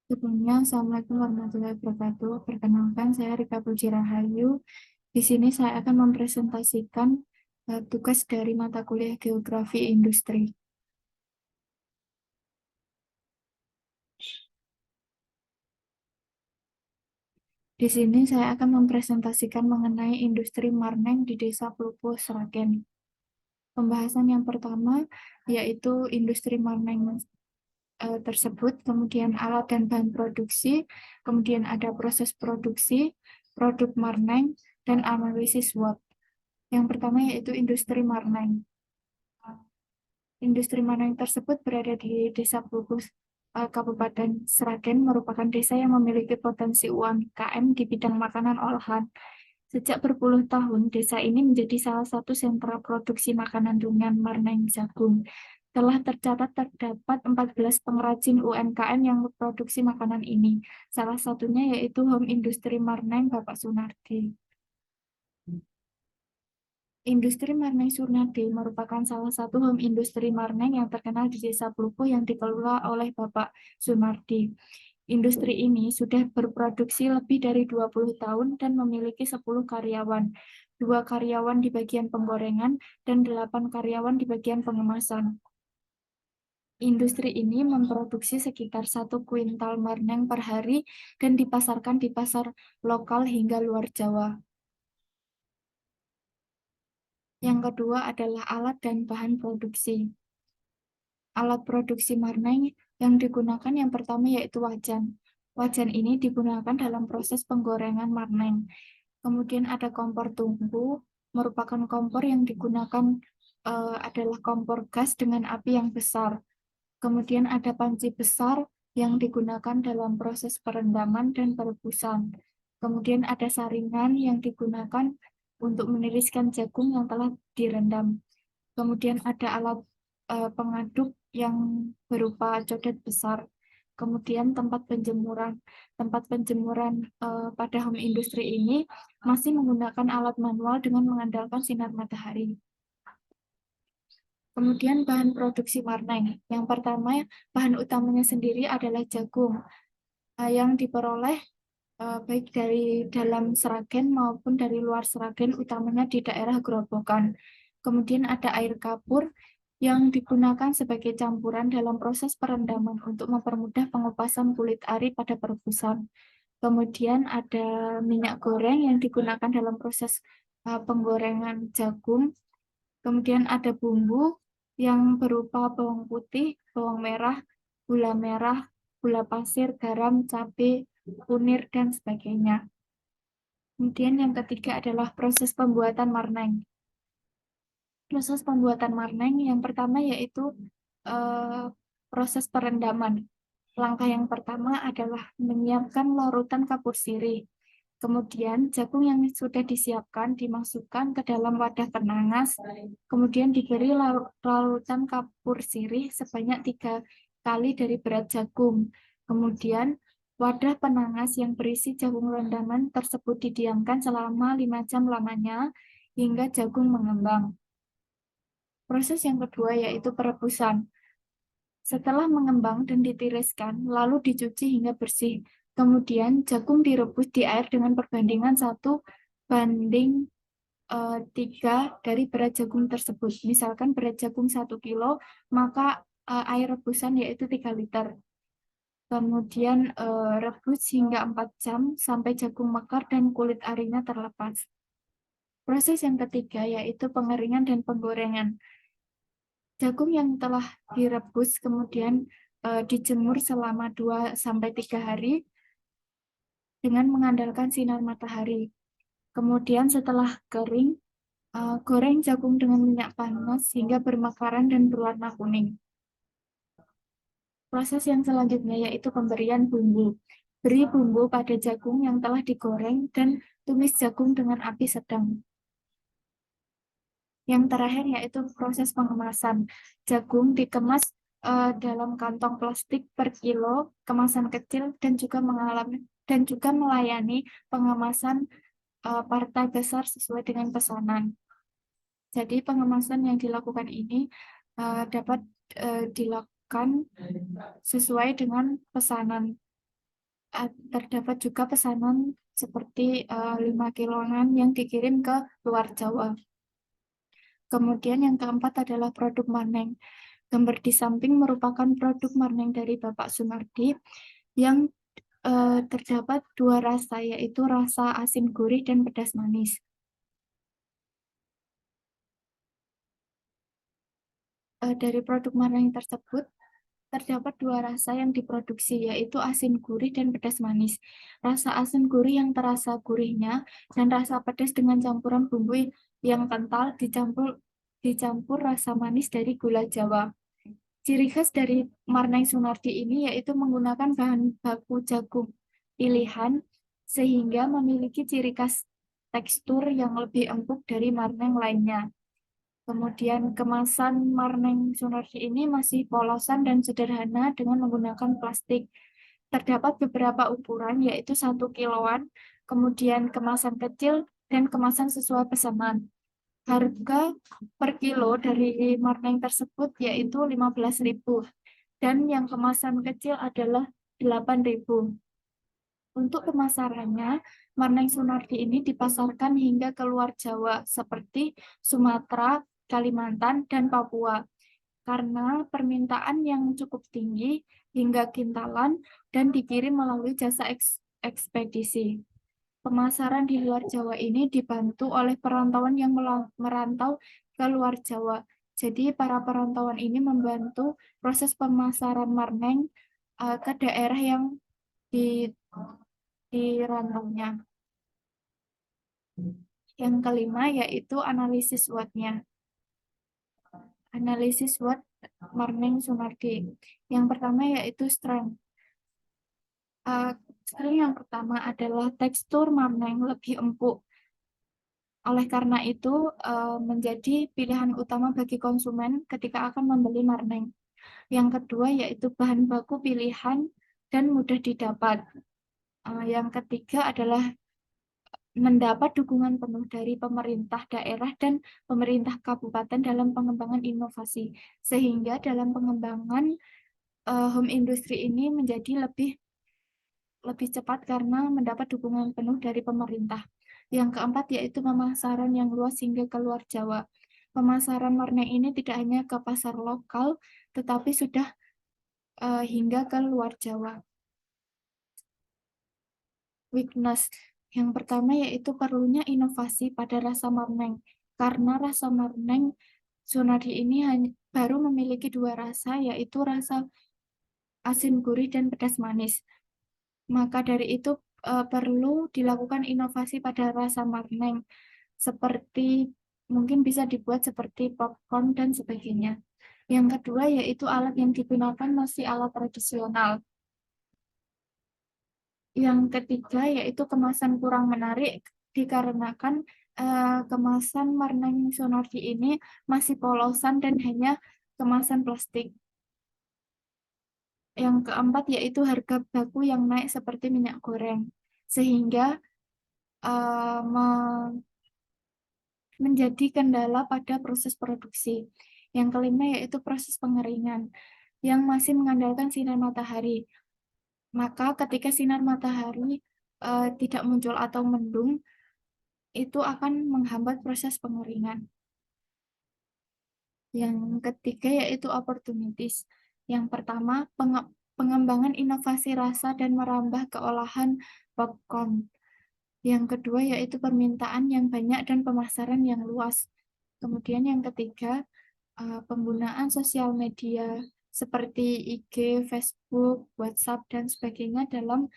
Sebelumnya, Assalamualaikum warahmatullahi wabarakatuh. Perkenalkan, saya Rika Puji Rahayu. Di sini saya akan mempresentasikan tugas dari mata kuliah Geografi Industri. Di sini saya akan mempresentasikan mengenai industri Marneng di Desa Plupo, Sragen. Pembahasan yang pertama yaitu industri Marneng tersebut, kemudian alat dan bahan produksi, kemudian ada proses produksi, produk Marneng, dan analisis SWOT. Yang pertama yaitu industri Marneng. Industri Marneng tersebut berada di Desa Bubus, Kabupaten Sragen, merupakan desa yang memiliki potensi UMKM di bidang makanan olahan. Sejak berpuluh tahun, desa ini menjadi salah satu sentra produksi makanan ringan Marneng Jagung. Telah tercatat terdapat 14 pengrajin UMKM yang memproduksi makanan ini. Salah satunya yaitu Home Industri Marneng Bapak Sunardi. Industri Marneng Surnadi merupakan salah satu home industri Marneng yang terkenal di Desa Plupo yang dikelola oleh Bapak Sunardi. Industri ini sudah berproduksi lebih dari 20 tahun dan memiliki 10 karyawan. 2 karyawan di bagian penggorengan dan 8 karyawan di bagian pengemasan. Industri ini memproduksi sekitar 1 kuintal Marneng per hari dan dipasarkan di pasar lokal hingga luar Jawa. Yang kedua adalah alat dan bahan produksi. Alat produksi Marneng yang digunakan yang pertama yaitu wajan. Wajan ini digunakan dalam proses penggorengan Marneng. Kemudian ada kompor tungku, merupakan kompor yang digunakan adalah kompor gas dengan api yang besar. Kemudian ada panci besar yang digunakan dalam proses perendaman dan perebusan. Kemudian ada saringan yang digunakan untuk meniriskan jagung yang telah direndam. Kemudian ada alat pengaduk yang berupa codet besar. Kemudian tempat penjemuran. Tempat penjemuran pada home industri ini masih menggunakan alat manual dengan mengandalkan sinar matahari. Kemudian bahan produksi Marneng. Yang pertama, bahan utamanya sendiri adalah jagung yang diperoleh baik dari dalam Sragen maupun dari luar Sragen, utamanya di daerah Grobogan. Kemudian ada air kapur yang digunakan sebagai campuran dalam proses perendaman untuk mempermudah pengupasan kulit ari pada perebusan. Kemudian ada minyak goreng yang digunakan dalam proses penggorengan jagung. Kemudian ada bumbu yang berupa bawang putih, bawang merah, gula pasir, garam, cabai, kunir, dan sebagainya. Kemudian yang ketiga adalah proses pembuatan marneng. Proses pembuatan marneng yang pertama yaitu eh, proses perendaman. Langkah yang pertama adalah menyiapkan larutan kapur sirih. Kemudian jagung yang sudah disiapkan dimasukkan ke dalam wadah penangas, kemudian diberi larutan kapur sirih sebanyak 3 kali dari berat jagung. Kemudian wadah penangas yang berisi jagung rendaman tersebut didiamkan selama 5 jam lamanya hingga jagung mengembang. Proses yang kedua yaitu perebusan. Setelah mengembang dan ditiriskan, lalu dicuci hingga bersih. Kemudian jagung direbus di air dengan perbandingan 1:3 dari berat jagung tersebut. Misalkan berat jagung 1 kilo, maka air rebusan yaitu 3 liter. Kemudian rebus hingga 4 jam sampai jagung mekar dan kulit arinya terlepas. Proses yang ketiga yaitu pengeringan dan penggorengan. Jagung yang telah direbus kemudian dijemur selama 2 sampai 3 hari dengan mengandalkan sinar matahari. Kemudian setelah kering, goreng jagung dengan minyak panas hingga bermekaran dan berwarna kuning. Proses yang selanjutnya yaitu pemberian bumbu. Beri bumbu pada jagung yang telah digoreng dan tumis jagung dengan api sedang. Yang terakhir yaitu proses pengemasan. Jagung dikemas dalam kantong plastik per kilo, kemasan kecil dan juga melayani pengemasan partai besar sesuai dengan pesanan. Jadi pengemasan yang dilakukan ini dapat dilakukan sesuai dengan pesanan. terdapat juga pesanan seperti 5 kiloan yang dikirim ke luar Jawa. Kemudian yang keempat adalah produk Marneng. Gambar di samping merupakan produk Marneng dari Bapak Sunardi yang terdapat dua rasa, yaitu rasa asin gurih dan pedas manis. Dari produk Marneng tersebut terdapat dua rasa yang diproduksi, yaitu asin gurih dan pedas manis. Rasa asin gurih yang terasa gurihnya dan rasa pedas dengan campuran bumbu yang kental dicampur rasa manis dari gula Jawa. Ciri khas dari Marneng Sunardi ini yaitu menggunakan bahan baku jagung pilihan sehingga memiliki ciri khas tekstur yang lebih empuk dari Marneng lainnya. Kemudian kemasan Marneng Sunardi ini masih polosan dan sederhana dengan menggunakan plastik. Terdapat beberapa ukuran yaitu 1 kiloan, kemudian kemasan kecil dan kemasan sesuai pesanan. Harga per kilo dari Marneng tersebut yaitu 15.000 dan yang kemasan kecil adalah 8.000. Untuk pemasarannya, Marneng Sunardi ini dipasarkan hingga ke luar Jawa seperti Sumatera, Kalimantan, dan Papua karena permintaan yang cukup tinggi hingga kintalan dan dikirim melalui jasa ekspedisi. Pemasaran di luar Jawa ini dibantu oleh perantauan yang merantau ke luar Jawa. Jadi para perantauan ini membantu proses pemasaran Marneng ke daerah yang di rantaunya. Yang kelima yaitu analisis SWOT-nya. Analisis SWOT Marneng Sunardi. Yang pertama yaitu strength. Strength yang pertama adalah tekstur Marneng lebih empuk. Oleh karena itu, menjadi pilihan utama bagi konsumen ketika akan membeli Marneng. Yang kedua yaitu bahan baku pilihan dan mudah didapat. Yang ketiga adalah mendapat dukungan penuh dari pemerintah daerah dan pemerintah kabupaten dalam pengembangan inovasi. Sehingga dalam pengembangan home industry ini menjadi lebih cepat karena mendapat dukungan penuh dari pemerintah. Yang keempat yaitu pemasaran yang luas hingga ke luar Jawa. Pemasaran Marneng ini tidak hanya ke pasar lokal, tetapi sudah hingga ke luar Jawa. Weakness yang pertama yaitu perlunya inovasi pada rasa Marneng. Karena rasa Marneng Sunardi ini baru memiliki dua rasa, yaitu rasa asin gurih dan pedas manis. Maka dari itu perlu dilakukan inovasi pada rasa Marneng, seperti mungkin bisa dibuat seperti popcorn dan sebagainya. Yang kedua yaitu alat yang digunakan masih alat tradisional. Yang ketiga yaitu kemasan kurang menarik dikarenakan kemasan Marneng Sunardi ini masih polosan dan hanya kemasan plastik. Yang keempat yaitu harga baku yang naik seperti minyak goreng, sehingga menjadi kendala pada proses produksi. Yang kelima yaitu proses pengeringan yang masih mengandalkan sinar matahari. Maka ketika sinar matahari tidak muncul atau mendung, itu akan menghambat proses pengeringan. Yang ketiga yaitu opportunities. Yang pertama, pengembangan inovasi rasa dan merambah ke olahan popcorn. Yang kedua yaitu permintaan yang banyak dan pemasaran yang luas. Kemudian yang ketiga, penggunaan sosial media seperti IG, Facebook, WhatsApp, dan sebagainya dalam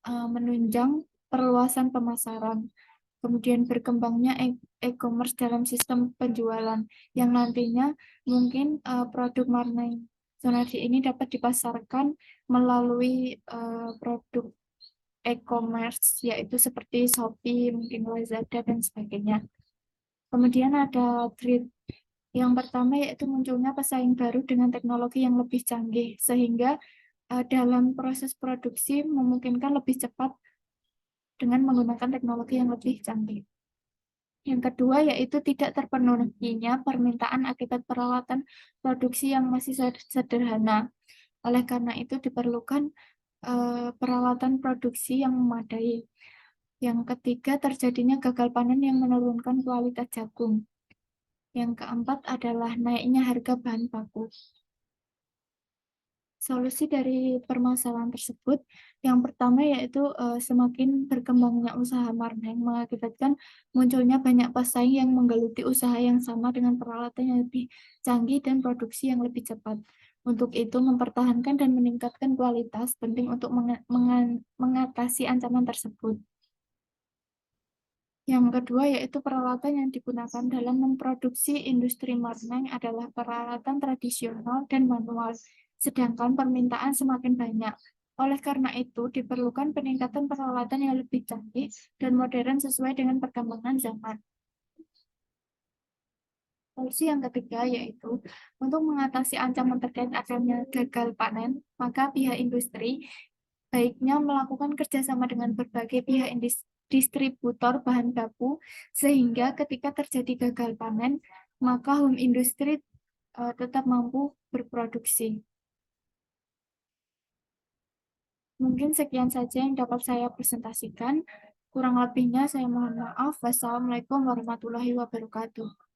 menunjang perluasan pemasaran. Kemudian berkembangnya e-commerce dalam sistem penjualan yang nantinya mungkin produk Marneng Sunardi ini dapat dipasarkan melalui produk e-commerce yaitu seperti Shopee, mungkin Lazada dan sebagainya. Kemudian ada threat. Yang pertama yaitu munculnya pesaing baru dengan teknologi yang lebih canggih sehingga dalam proses produksi memungkinkan lebih cepat dengan menggunakan teknologi yang lebih canggih. Yang kedua yaitu tidak terpenuhinya permintaan akibat peralatan produksi yang masih sederhana. Oleh karena itu diperlukan peralatan produksi yang memadai. Yang ketiga, terjadinya gagal panen yang menurunkan kualitas jagung. Yang keempat adalah naiknya harga bahan baku. Solusi dari permasalahan tersebut, yang pertama yaitu semakin berkembangnya usaha marneng mengakibatkan munculnya banyak pesaing yang menggeluti usaha yang sama dengan peralatan yang lebih canggih dan produksi yang lebih cepat. Untuk itu, mempertahankan dan meningkatkan kualitas penting untuk mengatasi ancaman tersebut. Yang kedua yaitu peralatan yang digunakan dalam memproduksi industri marneng adalah peralatan tradisional dan manual, sedangkan permintaan semakin banyak. Oleh karena itu, diperlukan peningkatan peralatan yang lebih canggih dan modern sesuai dengan perkembangan zaman. Solusi yang ketiga yaitu untuk mengatasi ancaman terkait adanya gagal panen, maka pihak industri baiknya melakukan kerjasama dengan berbagai pihak distributor bahan baku, sehingga ketika terjadi gagal panen, maka home industry tetap mampu berproduksi. Mungkin sekian saja yang dapat saya presentasikan. Kurang lebihnya saya mohon maaf. Wassalamualaikum warahmatullahi wabarakatuh.